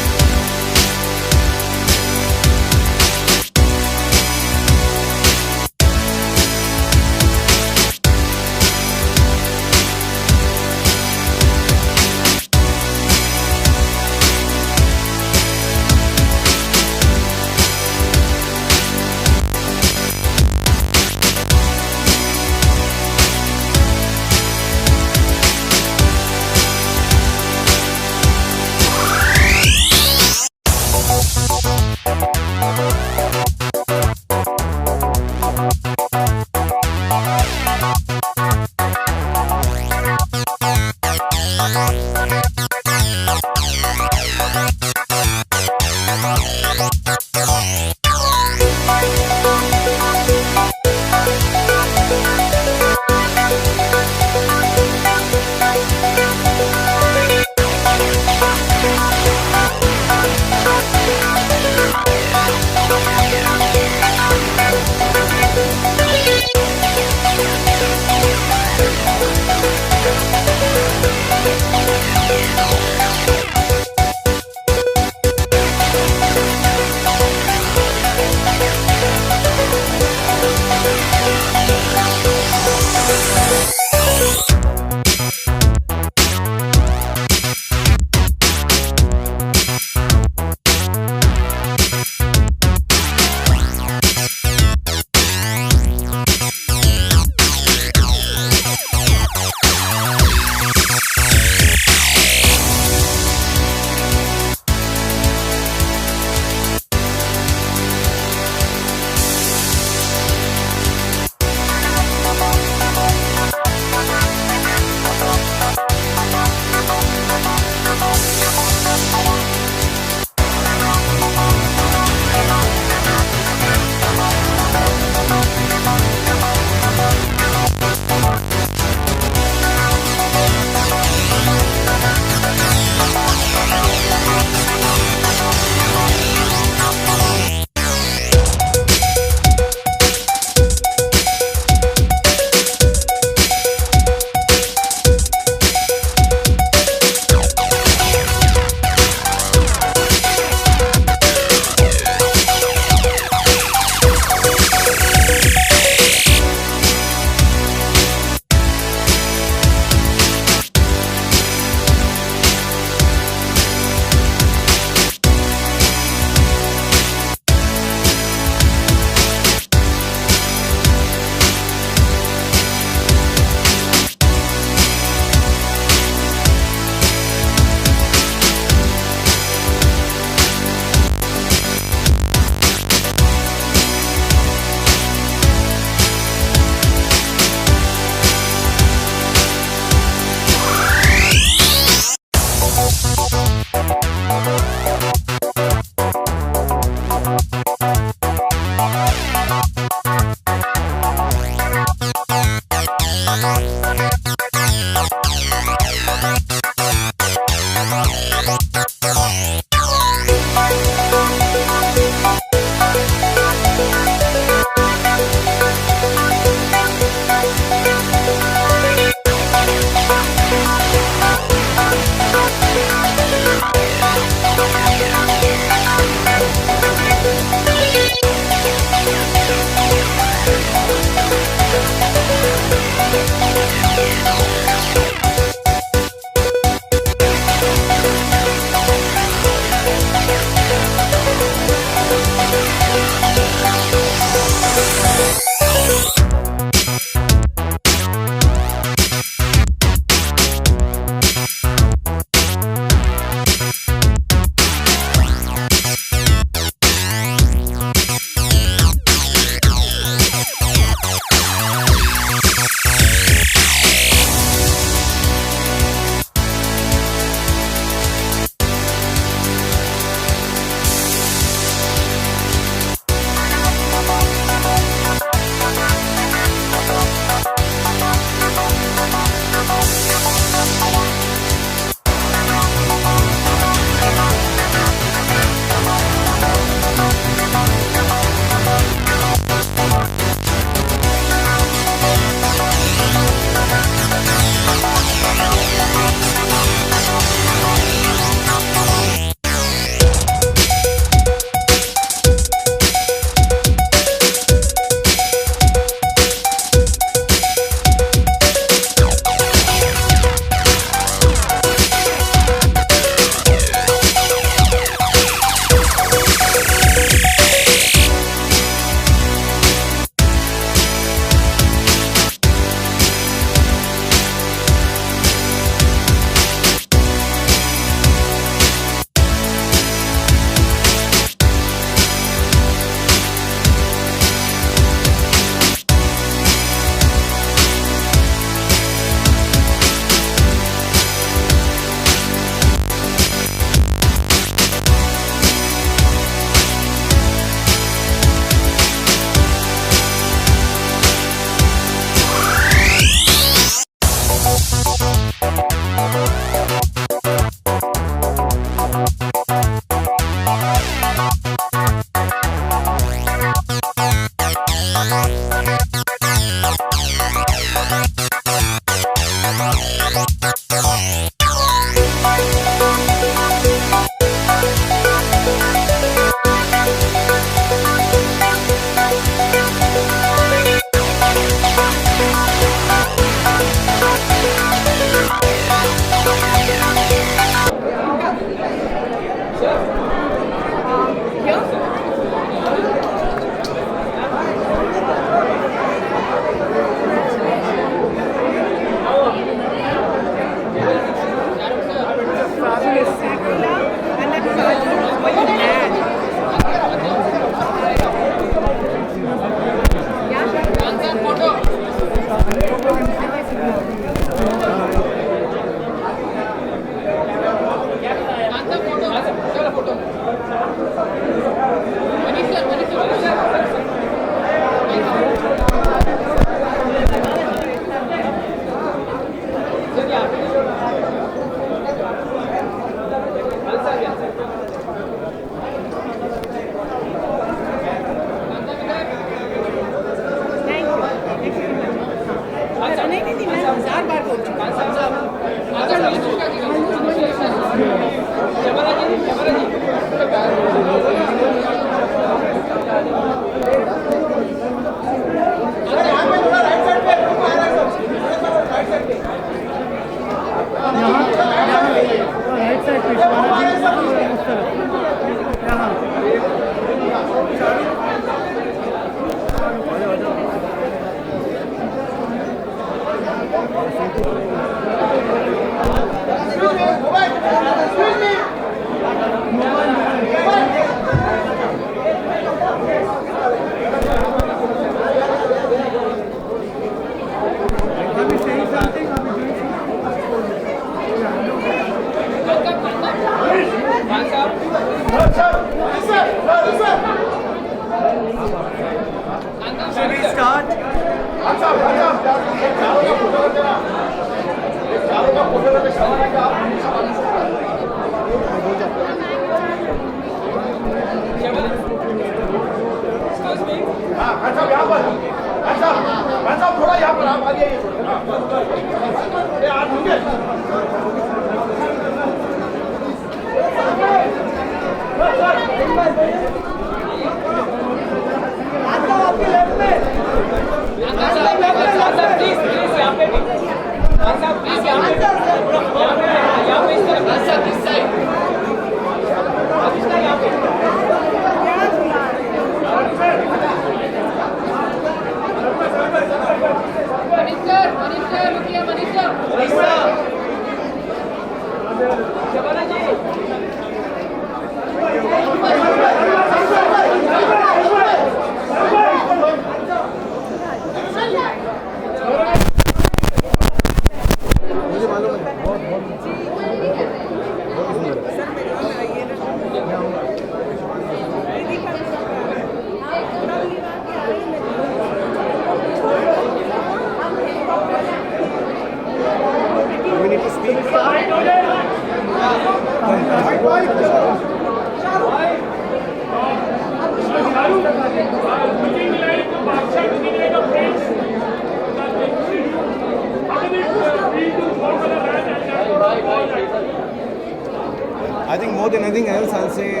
I think more than anything else, I'll say,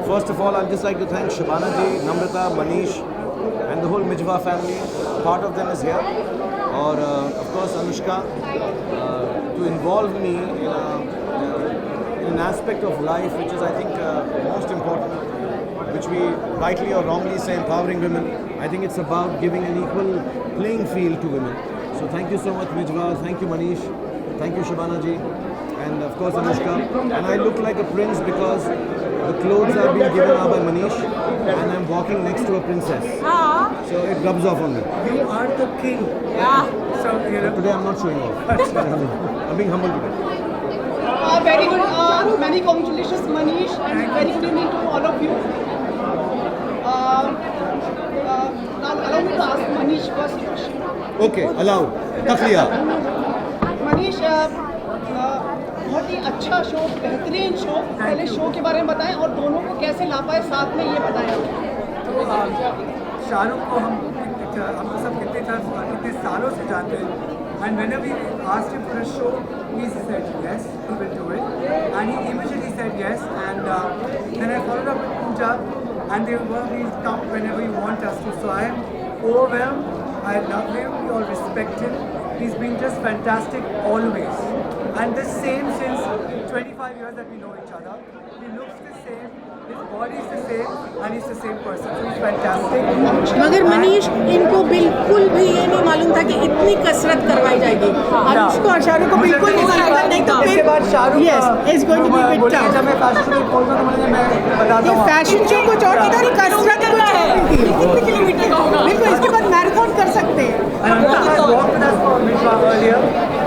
first of all, I'd just like to thank Shabana ji, Namrata, Manish, and the whole Mijwa family. Part of them is here. Or, of course, Anushka, to involve me in an aspect of life which is, I think, most important, which we rightly or wrongly say empowering women. I think it's about giving an equal playing field to women. So thank you so much, Mijwa. Thank you, Manish. Thank you, Shabana ji. And of course Anushka, and I look like a prince because the clothes are being given out by Manish and I'm walking next to a princess. So it rubs off on me. You are the king. Yeah. So, today I'm not showing off. I'm being humble today. Very good. Many congratulations, Manish, and very good evening to all of you. Now allow me to ask Manish first question. Okay, allow. Takliya. Manish, बहुत ही अच्छा show, बेहतरीन show. पहले show के बारे में बताएं और दोनों को कैसे ला पाए साथ में ये बताएं. तो शाहरुख को हम सब कितने तरफ इतने सालों से जानते हैं. And whenever we asked him for a show, he said yes, he will do it. And he immediately said yes. And then I followed up with Pooja, and they were, we'll come whenever you want us to. So I am overwhelmed. I love him. We all respect him. He's been just fantastic always. And the same since 25 years that we know each other. He looks the same. His body is the same, and he's the same person. So he's fantastic. मगर मनीष इनको बिल्कुल भी ये नहीं मालूम था कि इतनी कसरत करवाई जाएगी. अनुष्का और शाहरुख को बिल्कुल नहीं मालूम था. नहीं तो इसके बाद Shahrukh is going to be bit tough. जब मैं फैशन शो खोलता तो मैं बताता हूँ. ये फैशन शो कुछ और इधर ही कसरत कुछ और इनकी. कितने किलोमीटर बिल्कुल इसके बाद मैराथन कर सकते हैं.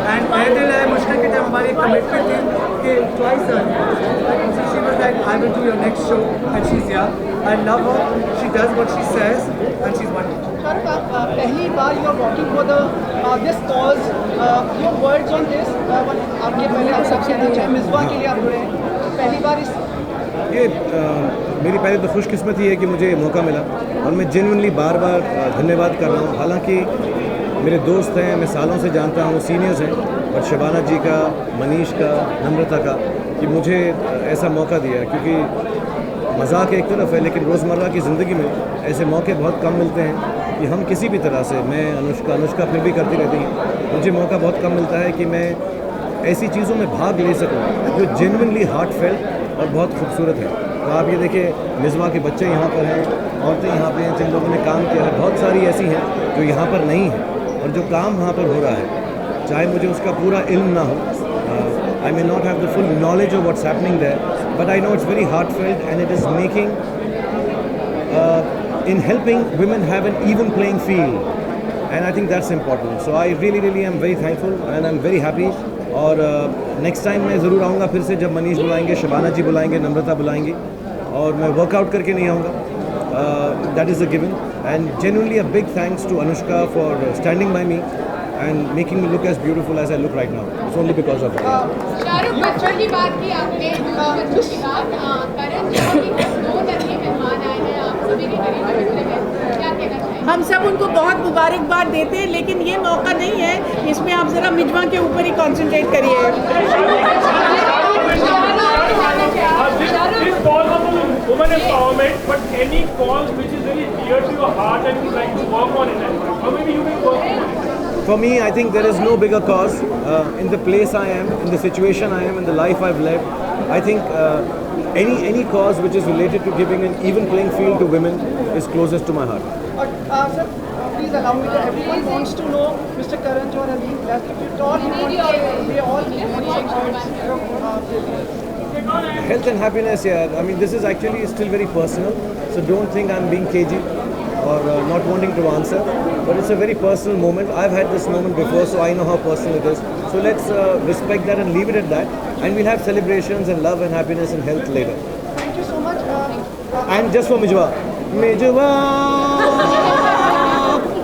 एंड मेरे दिल है मुश्किल की जब हमारी कमिटमेंट थी कि twice she was like, I will do your next show, and she's here. I love her. She does what she says, and she's wonderful. Shahrukh, पहली बार you are working for the this cause. Your words on this. आपके पहले आप सबसे नीचे मिज़वा के लिए आप जुड़े हैं. पहली बार इस ये मेरी पहले तो खुशकिस्मती है कि मुझे मौका मिला और मैं जेन्युइनली बार बार धन्यवाद कर रहा हूँ. हालांकि मेरे दोस्त हैं, मैं सालों से जानता हूँ, सीनियर्स हैं, और शबाना जी का, मनीष का, नम्रता का, कि मुझे ऐसा मौका दिया. क्योंकि मजाक एक तरफ है, लेकिन रोज़मर्रा की ज़िंदगी में ऐसे मौके बहुत कम मिलते हैं कि हम किसी भी तरह से, मैं अनुष्का फिर भी करती रहती है, मुझे मौका बहुत कम मिलता है कि मैं ऐसी चीज़ों में भाग ले सकूं जो जेन्युइनली हार्टफेल्ट और बहुत खूबसूरत है. तो आप ये देखिए, मिज़वा के बच्चे यहाँ पर हैं, औरतें यहाँ पर हैं जिन लोगों ने काम किया है, बहुत सारी ऐसी हैं जो यहाँ पर नहीं हैं, और जो काम वहाँ पर हो रहा है, चाहे मुझे उसका पूरा इल्म ना हो, I may not have the full knowledge of what's happening there, but I know it's very heartfelt, and it is making, in helping women have an even playing field, and I think that's important. So I really am very thankful, and I'm very happy. और next time मैं ज़रूर आऊँगा फिर से, जब मनीष बुलाएंगे, शबाना जी बुलाएंगे, नम्रता बुलाएंगी, और मैं वर्कआउट करके नहीं आऊँगा. That is a given, and genuinely a big thanks to Anushka for standing by me and making me look as beautiful as I look right now. It's only because of her. Shahrukh, बच्चों की बात की आपने, बच्चों की बात, करण जौहर की 2 नन्हे मेहमान आए हैं, आप सभी के करीबी मित्र हैं, क्या कहना चाहिए? हम सब उनको बहुत मुबारकबाद देते हैं, लेकिन ये मौका नहीं है, इसमें आप ज़रा मिजवा के ऊपर ही कॉन्सेंट्रेट करिए. This call was on women empowerment, but any cause which is very dear to your heart and you like to work on it, or maybe you will work on it. For me, I think there is no bigger cause. In the place I am, in the situation I am, in the life I've lived, I think any cause which is related to giving an even playing field to women is closest to my heart. Sir, please allow me. Everyone wants to know, Mr. Karan Johar has been left. If you talk, they all Health and happiness, yeah. I mean, this is actually still very personal, so don't think I'm being cagey or not wanting to answer. But it's a very personal moment. I've had this moment before, so I know how personal it is. So let's respect that and leave it at that. And we'll have celebrations and love and happiness and health later. Thank you so much. And just for Mijwa. Mijwa,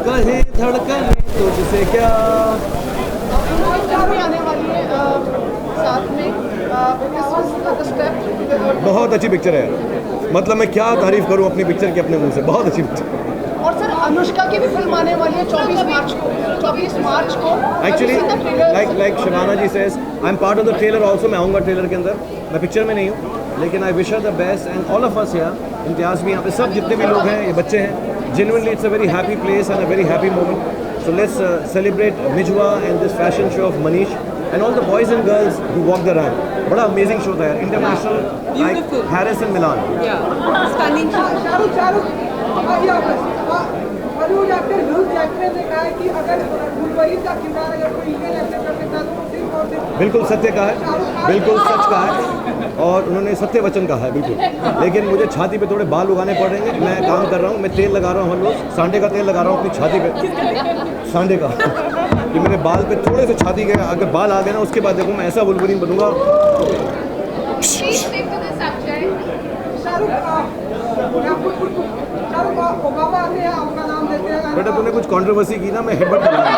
कहे धड़कन तुझसे क्या. आने वाली है साथ में. बहुत अच्छी पिक्चर है. मतलब मैं क्या तारीफ करूं अपनी पिक्चर की अपने मुंह से. बहुत अच्छी पिक्चर. और सर, अनुष्का की भी फिल्म आने वाली है 24 मार्च को. Actually like Shabana ji says, I am part of the trailer also. मैं आऊँगा ट्रेलर के अंदर. मैं पिक्चर में नहीं हूँ, लेकिन I wish her the best and all of us here. Imtiaz भी यहाँ पे, सब जितने भी लोग हैं, ये बच्चे हैं. Genuinely, it's a very happy place and a very happy moment. So let's celebrate Mijwa and this fashion show of Manish and all the boys and girls who walked the ramp. बड़ा amazing show था यार. International, like Paris and Milan. Yeah, stunning show. Bollywood actor Hugh Jackman ने कहा है कि अगर Wolverine का किरदार अगर कोई इंडियन एक्टर कर सकता है तो सिर्फ और सिर्फ. बिल्कुल सत्य कहा है, बिल्कुल सच कहा है, और उन्होंने सत्य वचन कहा है बिल्कुल. लेकिन मुझे छाती पे थोड़े बाल उगाने पड़ रहे हैं. मैं काम कर रहा हूँ, मैं तेल लगा रहा हूँ हर रोज. सांडे का तेल लगा रहा हूँ अपनी छाती पे. सांडे का कि मेरे बाल पे थोड़े से छाती के अगर बाल आ गए ना, उसके बाद देखो मैं ऐसा वुल्वरीन बनूंगा. ओबामा ने आपका नाम देते हैं. बेटा तूने कुछ कंट्रोवर्सी की ना, मैं हेडबट कर रहा हूँ.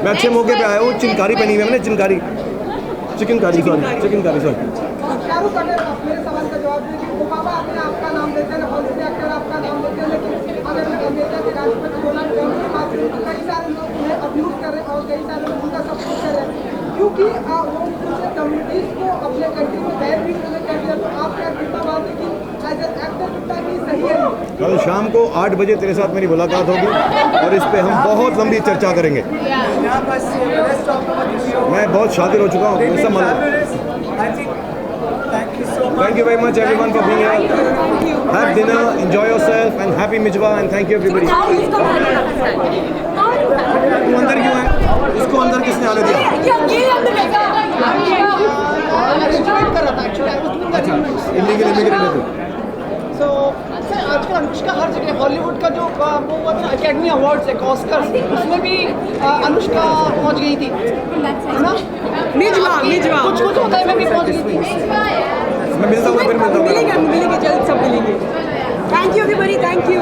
मैं अच्छे मौके पे आया हूँ. चिनकारी पहनी हुई है मैंने, चिनकारी, चिकन कारी, सॉरी. शाहरुख, अगर मेरे सवाल का जवाब दें कि ओबामा ने आपका नाम देते हैं, हॉल से एक्टर आपका नाम देते हैं, लेकिन अगर अमेरिका के राष्ट्रपति डोनाल्ड ट्रंप की बात करें तो कई सारे लोग उन्हें अब्यूज कर रहे हैं और कई सारे लोग उनका सपोर्ट कर रहे हैं, क्योंकि वो दूसरे कम्युनिटीज को अपने कंट्री में बैन भी कर दिया। तो आप क्या कितना बात है कि एज एन एक्टर कितना कि सही है? कल शाम को 8 बजे तेरे साथ मेरी मुलाकात होगी और इस पे हम बहुत लंबी चर्चा करेंगे। मैं बहुत शातिर हो चुका हूँ, ऐसा मानो। Thank you very much everyone for being here. Have dinner, enjoy yourself and happy Mijwa and thank you everybody. तू अंदर क्यों है? इसको अंदर किसने आने दिया? अच्छा, इलीगल इमिग्रेंट है तू। So, आजकल अनुष्का हर जगह हॉलीवुड का जो वो हुआ था एकेडमी अवार्ड्स है ऑस्कर्स, उसमें भी अनुष्का पहुंच गई थी, है ना? मिजवा कुछ होता है, मैं भी पहुंच गई थी। मैं मिलता हूँ, फिर मिलता हूँ। मिलेंगे जल्द, सब मिलेंगे। Thank you everybody, thank you.